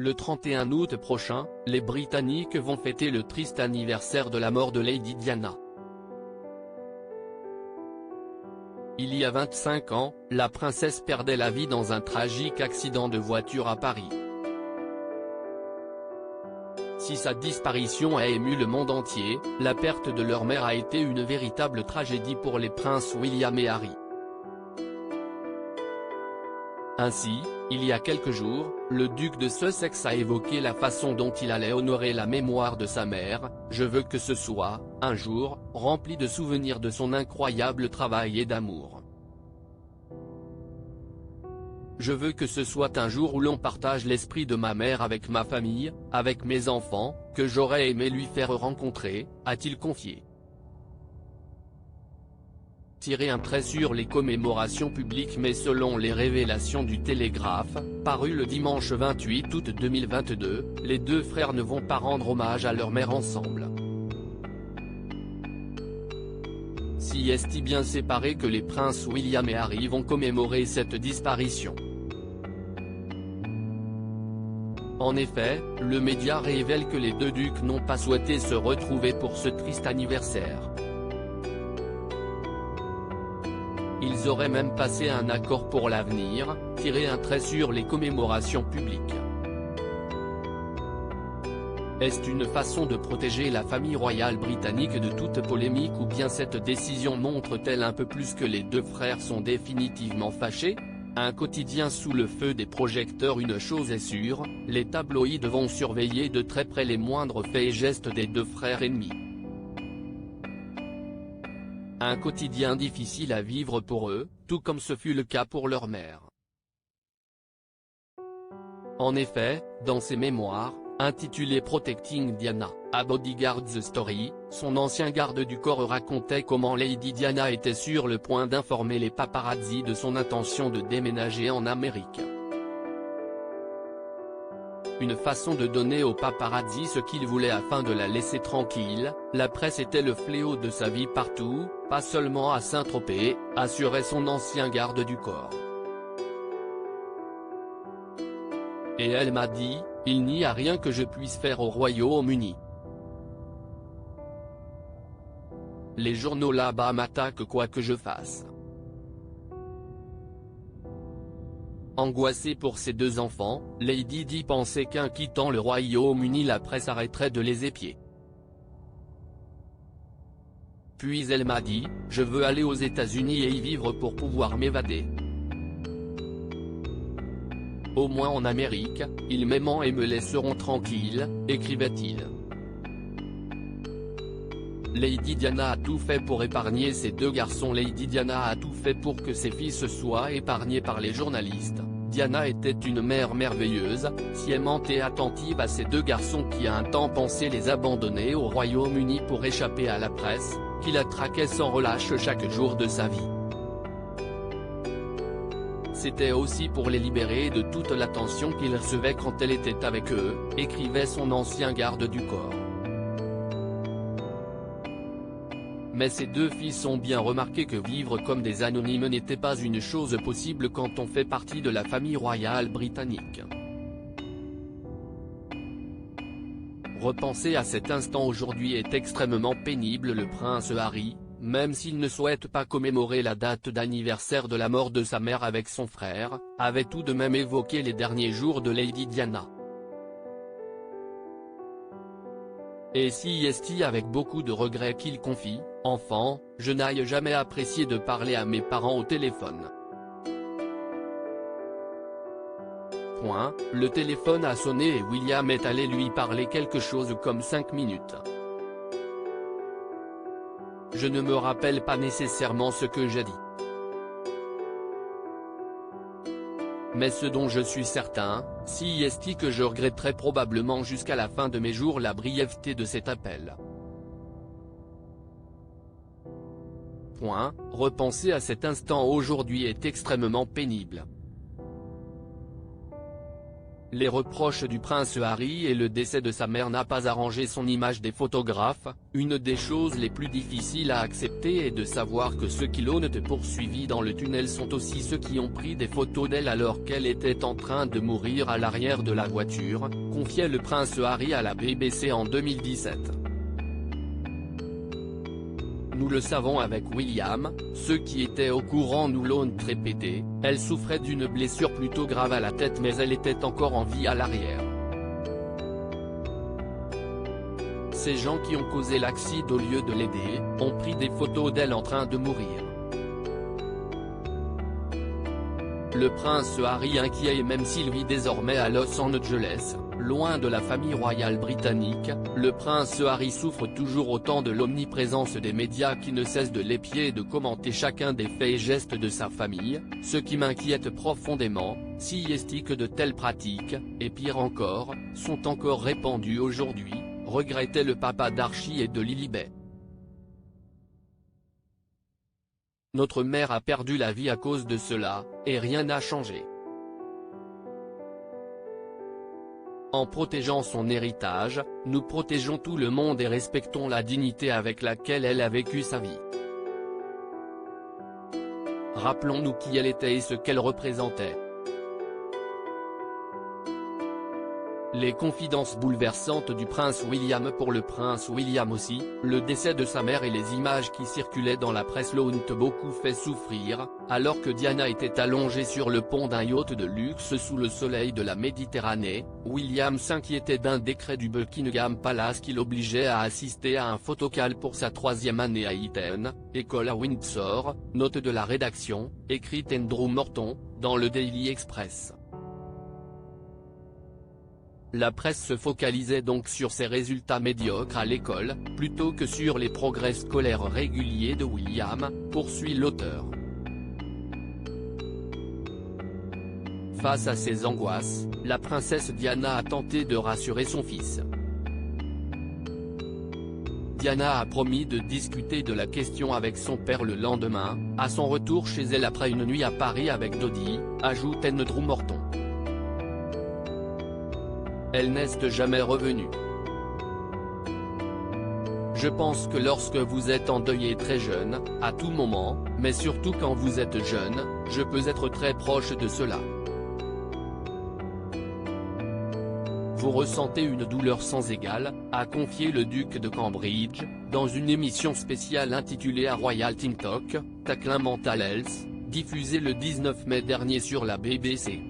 Le 31 août prochain, les Britanniques vont fêter le triste anniversaire de la mort de Lady Diana. Il y a 25 ans, la princesse perdait la vie dans un tragique accident de voiture à Paris. Si sa disparition a ému le monde entier, la perte de leur mère a été une véritable tragédie pour les princes William et Harry. Ainsi, il y a quelques jours, le duc de Sussex a évoqué la façon dont il allait honorer la mémoire de sa mère. « Je veux que ce soit, un jour, rempli de souvenirs de son incroyable travail et d'amour. Je veux que ce soit un jour où l'on partage l'esprit de ma mère avec ma famille, avec mes enfants, que j'aurais aimé lui faire rencontrer », a-t-il confié. Tirer un trait sur les commémorations publiques. Mais selon les révélations du Télégraphe, paru le dimanche 28 août 2022, les deux frères ne vont pas rendre hommage à leur mère ensemble. Si est bien séparé que les princes William et Harry vont commémorer cette disparition. En effet, le média révèle que les deux ducs n'ont pas souhaité se retrouver pour ce triste anniversaire. Ils auraient même passé un accord pour l'avenir, tirer un trait sur les commémorations publiques. Est-ce une façon de protéger la famille royale britannique de toute polémique, ou bien cette décision montre-t-elle un peu plus que les deux frères sont définitivement fâchés? Un quotidien sous le feu des projecteurs. Une chose est sûre, les tabloïds vont surveiller de très près les moindres faits et gestes des deux frères ennemis. Un quotidien difficile à vivre pour eux, tout comme ce fut le cas pour leur mère. En effet, dans ses mémoires, intitulées Protecting Diana, A Bodyguard's Story, son ancien garde du corps racontait comment Lady Diana était sur le point d'informer les paparazzi de son intention de déménager en Amérique. Une façon de donner aux paparazzi ce qu'ils voulaient afin de la laisser tranquille. La presse était le fléau de sa vie partout, pas seulement à Saint-Tropez, assurait son ancien garde du corps. Et elle m'a dit, il n'y a rien que je puisse faire au Royaume-Uni. Les journaux là-bas m'attaquent quoi que je fasse. Angoissée pour ses deux enfants, Lady Di pensait qu'en quittant le Royaume-Uni la presse arrêterait de les épier. Puis elle m'a dit, je veux aller aux États-Unis et y vivre pour pouvoir m'évader. Au moins en Amérique, ils m'aimeront et me laisseront tranquille, écrivait-il. Lady Diana a tout fait pour épargner ses deux garçons. Lady Diana a tout fait pour que ses fils soient épargnés par les journalistes. Diana était une mère merveilleuse, si aimante et attentive à ses deux garçons qui a un temps pensé les abandonner au Royaume-Uni pour échapper à la presse, qui la traquait sans relâche chaque jour de sa vie. C'était aussi pour les libérer de toute l'attention qu'ils recevaient quand elle était avec eux, écrivait son ancien garde du corps. Mais ces deux fils ont bien remarqué que vivre comme des anonymes n'était pas une chose possible quand on fait partie de la famille royale britannique. Repenser à cet instant aujourd'hui est extrêmement pénible. Le prince Harry, même s'il ne souhaite pas commémorer la date d'anniversaire de la mort de sa mère avec son frère, avait tout de même évoqué les derniers jours de Lady Diana. Et si est avec beaucoup de regrets qu'il confie, « Enfant, je n'ai jamais apprécié de parler à mes parents au téléphone. Le téléphone a sonné et William est allé lui parler quelque chose comme 5 minutes. Je ne me rappelle pas nécessairement ce que j'ai dit. Mais ce dont je suis certain, si est que je regretterai probablement jusqu'à la fin de mes jours la brièveté de cet appel. Repenser à cet instant aujourd'hui est extrêmement pénible. Les reproches du prince Harry et le décès de sa mère n'a pas arrangé son image des photographes. Une des choses les plus difficiles à accepter est de savoir que ceux qui l'ont poursuivie dans le tunnel sont aussi ceux qui ont pris des photos d'elle alors qu'elle était en train de mourir à l'arrière de la voiture, confiait le prince Harry à la BBC en 2017. Nous le savons avec William, ceux qui étaient au courant nous l'ont répété, elle souffrait d'une blessure plutôt grave à la tête mais elle était encore en vie à l'arrière. Ces gens qui ont causé l'accident au lieu de l'aider, ont pris des photos d'elle en train de mourir. Le prince Harry inquiet et même s'il vit désormais à Los Angeles, loin de la famille royale britannique, le prince Harry souffre toujours autant de l'omniprésence des médias qui ne cessent de l'épier et de commenter chacun des faits et gestes de sa famille, ce qui m'inquiète profondément, si est que de telles pratiques, et pire encore, sont encore répandues aujourd'hui, regrettait le papa d'Archie et de Lilibet. Notre mère a perdu la vie à cause de cela, et rien n'a changé. En protégeant son héritage, nous protégeons tout le monde et respectons la dignité avec laquelle elle a vécu sa vie. Rappelons-nous qui elle était et ce qu'elle représentait. Les confidences bouleversantes du prince William pour le prince William aussi, le décès de sa mère et les images qui circulaient dans la presse l'ont beaucoup fait souffrir, alors que Diana était allongée sur le pont d'un yacht de luxe sous le soleil de la Méditerranée, William s'inquiétait d'un décret du Buckingham Palace qui l'obligeait à assister à un photocall pour sa 3e année à Eton, école à Windsor, note de la rédaction, écrite Andrew Morton, dans le Daily Express. La presse se focalisait donc sur ses résultats médiocres à l'école, plutôt que sur les progrès scolaires réguliers de William, poursuit l'auteur. Face à ces angoisses, la princesse Diana a tenté de rassurer son fils. Diana a promis de discuter de la question avec son père le lendemain, à son retour chez elle après une nuit à Paris avec Dodi, ajoute Andrew Morton. Elle n'est jamais revenue. Je pense que lorsque vous êtes endeuillé très jeune, à tout moment, mais surtout quand vous êtes jeune, je peux être très proche de cela. Vous ressentez une douleur sans égale, a confié le duc de Cambridge, dans une émission spéciale intitulée A Royal Think Talk, Tackling Mental Health, diffusée le 19 mai dernier sur la BBC.